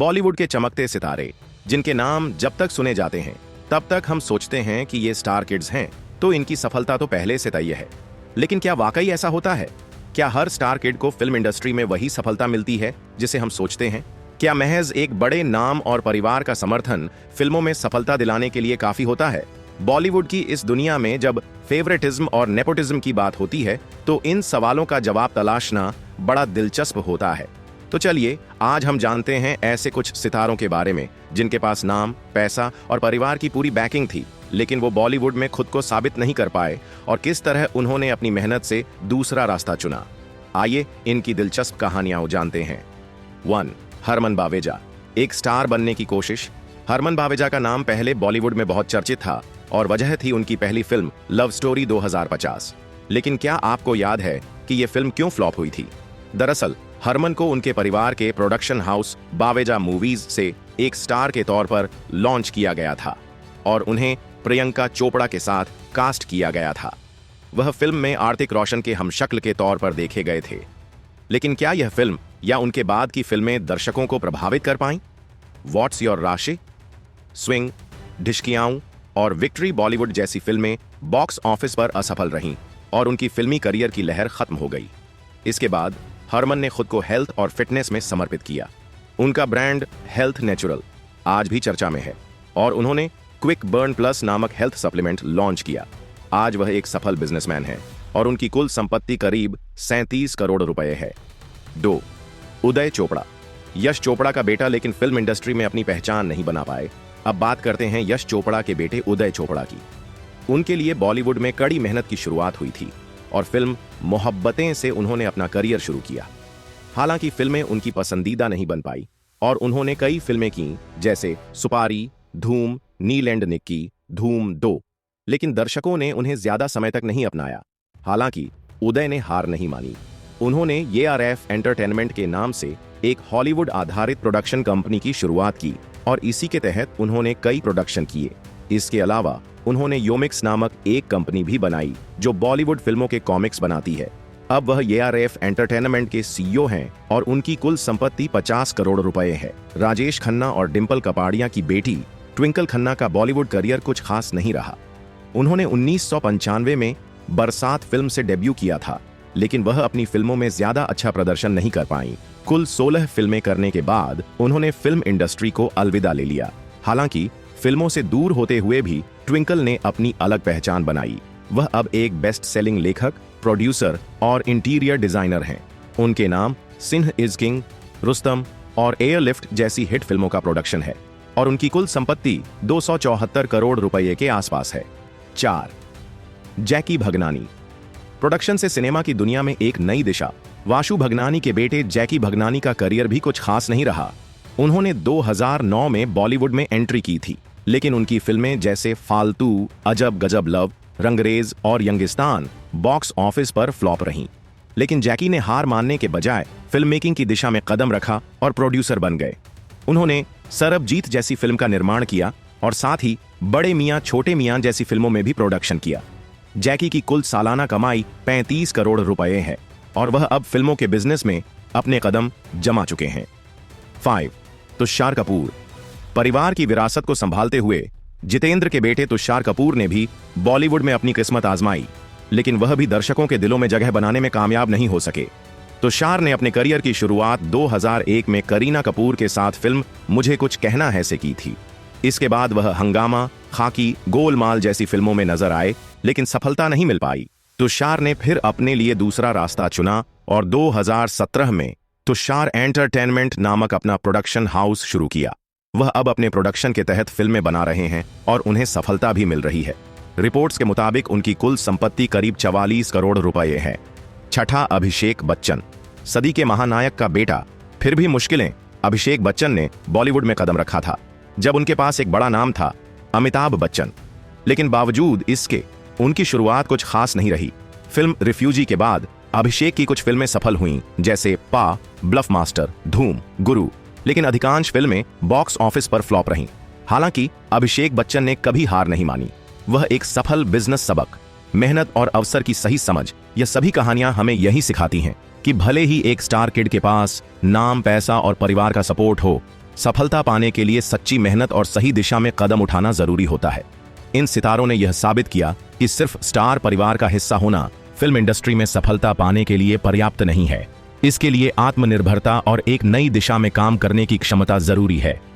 बॉलीवुड के चमकते सितारे जिनके नाम जब तक सुने जाते हैं तब तक हम सोचते हैं कि ये स्टार किड्स हैं, तो इनकी सफलता तो पहले से तय है। लेकिन क्या वाकई ऐसा होता है? क्या हर स्टार किड को फिल्म इंडस्ट्री में वही सफलता मिलती है जिसे हम सोचते हैं? क्या महज एक बड़े नाम और परिवार का समर्थन फिल्मों में सफलता दिलाने के लिए काफी होता है? बॉलीवुड की इस दुनिया में जब फेवरेटिज्म और नेपोटिज्म की बात होती है तो इन सवालों का जवाब तलाशना बड़ा दिलचस्प होता है। तो चलिए आज हम जानते हैं ऐसे कुछ सितारों के बारे में जिनके पास नाम, पैसा और परिवार की पूरी बैकिंग थी, लेकिन वो बॉलीवुड में खुद को साबित नहीं कर पाए और किस तरह उन्होंने अपनी मेहनत से दूसरा रास्ता चुना। आइए इनकी दिलचस्प कहानियां जानते हैं। 1. हरमन बावेजा। एक स्टार बनने की कोशिश। हरमन बावेजा का नाम पहले बॉलीवुड में बहुत चर्चित था और वजह थी उनकी पहली फिल्म लव स्टोरी 2050। लेकिन क्या आपको याद है कि यह फिल्म क्यों फ्लॉप हुई थी? दरअसल हरमन को उनके परिवार के प्रोडक्शन हाउस बावेजा मूवीज से एक स्टार के तौर पर लॉन्च किया गया था और उन्हें प्रियंका चोपड़ा के साथ कास्ट किया गया था। वह फिल्म में आर्तिक रोशन के हमशक्ल के तौर पर देखे गए थे। लेकिन क्या यह फिल्म या उनके बाद की फिल्में दर्शकों को प्रभावित कर पाईं? व्हाट्स योर राशि, स्विंग, ढिशकियाऊं और विक्ट्री बॉलीवुड जैसी फिल्में बॉक्स ऑफिस पर असफल रहीं और उनकी फिल्मी करियर की लहर खत्म हो गई। इसके बाद हरमन ने खुद को हेल्थ और फिटनेस में समर्पित किया। उनका ब्रांड हेल्थ नेचुरल आज भी चर्चा में है और उन्होंने क्विक बर्न प्लस नामक हेल्थ सप्लीमेंट लॉन्च किया। आज वह एक सफल बिजनेसमैन है और उनकी कुल संपत्ति करीब 37 करोड़ रुपए है। 2. उदय चोपड़ा। यश चोपड़ा का बेटा, लेकिन फिल्म इंडस्ट्री में अपनी पहचान नहीं बना पाए। अब बात करते हैं यश चोपड़ा के बेटे उदय चोपड़ा की। उनके लिए बॉलीवुड में कड़ी मेहनत की शुरुआत हुई थी और फिल्म मोहब्बतें से उन्होंने अपना करियर शुरू किया। हालांकि फिल्में उनकी पसंदीदा नहीं बन पाई और उन्होंने कई फिल्में की जैसे सुपारी, धूम, नील एंड निक्की, धूम 2, लेकिन दर्शकों ने उन्हें ज्यादा समय तक नहीं अपनाया। हालांकि उदय ने हार नहीं मानी। उन्होंने ARF एंटरटेनमेंट के नाम से एक हॉलीवुड आधारित प्रोडक्शन कंपनी की शुरुआत की और इसी के तहत उन्होंने कई प्रोडक्शन किए। इसके अलावा उन्होंने योमिक्स नामक एक कंपनी भी बनाई जो बॉलीवुड फिल्मों के कॉमिक्स बनाती है। अब वह ARF एंटरटेनमेंट के CEO हैं और उनकी कुल संपत्ति 50 करोड़ रुपए है। राजेश खन्ना और डिंपल कपाड़िया की बेटी ट्विंकल खन्ना का बॉलीवुड करियर कुछ खास नहीं रहा। उन्होंने 1995 में बरसात फिल्म से डेब्यू किया था, लेकिन वह अपनी फिल्मों में ज्यादा अच्छा प्रदर्शन नहीं कर पाई। कुल 16 फिल्में करने के बाद उन्होंने फिल्म इंडस्ट्री को अलविदा ले लिया। हालांकि फिल्मों से दूर होते हुए भी ट्विंकल ने अपनी अलग पहचान बनाई। वह अब एक बेस्ट सेलिंग लेखक, प्रोड्यूसर और इंटीरियर डिजाइनर हैं। उनके नाम सिंह इज किंग, रुस्तम और एयरलिफ्ट जैसी हिट फिल्मों का प्रोडक्शन है और उनकी कुल संपत्ति 274 करोड़ रुपए के आसपास है। 4. जैकी भगनानी। प्रोडक्शन से सिनेमा की दुनिया में एक नई दिशा। वाशु भगनानी के बेटे जैकी भगनानी का करियर भी कुछ खास नहीं रहा। उन्होंने 2009 में बॉलीवुड में एंट्री की थी, लेकिन उनकी फिल्में जैसे फालतू, अजब गजब लव, रंगरेज और यंगिस्तान बॉक्स ऑफिस पर फ्लॉप रहीं। लेकिन जैकी ने हार मानने के बजाय फिल्म मेकिंग की दिशा में कदम रखा और प्रोड्यूसर बन गए। उन्होंने सरबजीत जैसी फिल्म का निर्माण किया और साथ ही बड़े मियां छोटे मियां जैसी फिल्मों में भी प्रोडक्शन किया। जैकी की कुल सालाना कमाई 35 करोड़ रुपए है और वह अब फिल्मों के बिजनेस में अपने कदम जमा चुके हैं। 5. तुषार कपूर। परिवार की विरासत को संभालते हुए जितेंद्र के बेटे तुषार कपूर ने भी बॉलीवुड में अपनी किस्मत आजमाई, लेकिन वह भी दर्शकों के दिलों में जगह बनाने में कामयाब नहीं हो सके। तुषार ने अपने करियर की शुरुआत 2001 में करीना कपूर के साथ फिल्म मुझे कुछ कहना है से की थी। इसके बाद वह हंगामा, खाकी, गोलमाल जैसी फिल्मों में नजर आए, लेकिन सफलता नहीं मिल पाई। तुषार ने फिर अपने लिए दूसरा रास्ता चुना और 2017 में तुषार एंटरटेनमेंट नामक अपना प्रोडक्शन हाउस शुरू किया। वह अब अपने प्रोडक्शन के तहत फिल्में बना रहे हैं और उन्हें सफलता भी मिल रही है। रिपोर्ट्स के मुताबिक उनकी कुल संपत्ति करीब 44 करोड़ रुपए है। 6. अभिषेक बच्चन। सदी के महानायक का बेटा, फिर भी मुश्किलें। अभिषेक बच्चन ने बॉलीवुड में कदम रखा था जब उनके पास एक बड़ा नाम था, अमिताभ बच्चन, लेकिन बावजूद इसके उनकी शुरुआत कुछ खास नहीं रही। फिल्म रिफ्यूजी के बाद अभिषेक की कुछ फिल्में सफल हुईं, जैसे पा, ब्लफ मास्टर, धूम, गुरु, लेकिन अधिकांश फिल्में बॉक्स ऑफिस पर फ्लॉप रहीं। हालांकि अभिषेक बच्चन ने कभी हार नहीं मानी। वह एक सफल बिजनेस सबक, मेहनत और अवसर की सही समझ, यह सभी कहानियां हमें यही सिखाती हैं कि भले ही एक स्टार किड के पास नाम, पैसा और परिवार का सपोर्ट हो, सफलता पाने के लिए सच्ची मेहनत और सही दिशा में कदम उठाना जरूरी होता है। इन सितारों ने यह साबित किया कि सिर्फ स्टार परिवार का हिस्सा होना फिल्म इंडस्ट्री में सफलता पाने के लिए पर्याप्त नहीं है। इसके लिए आत्मनिर्भरता और एक नई दिशा में काम करने की क्षमता जरूरी है।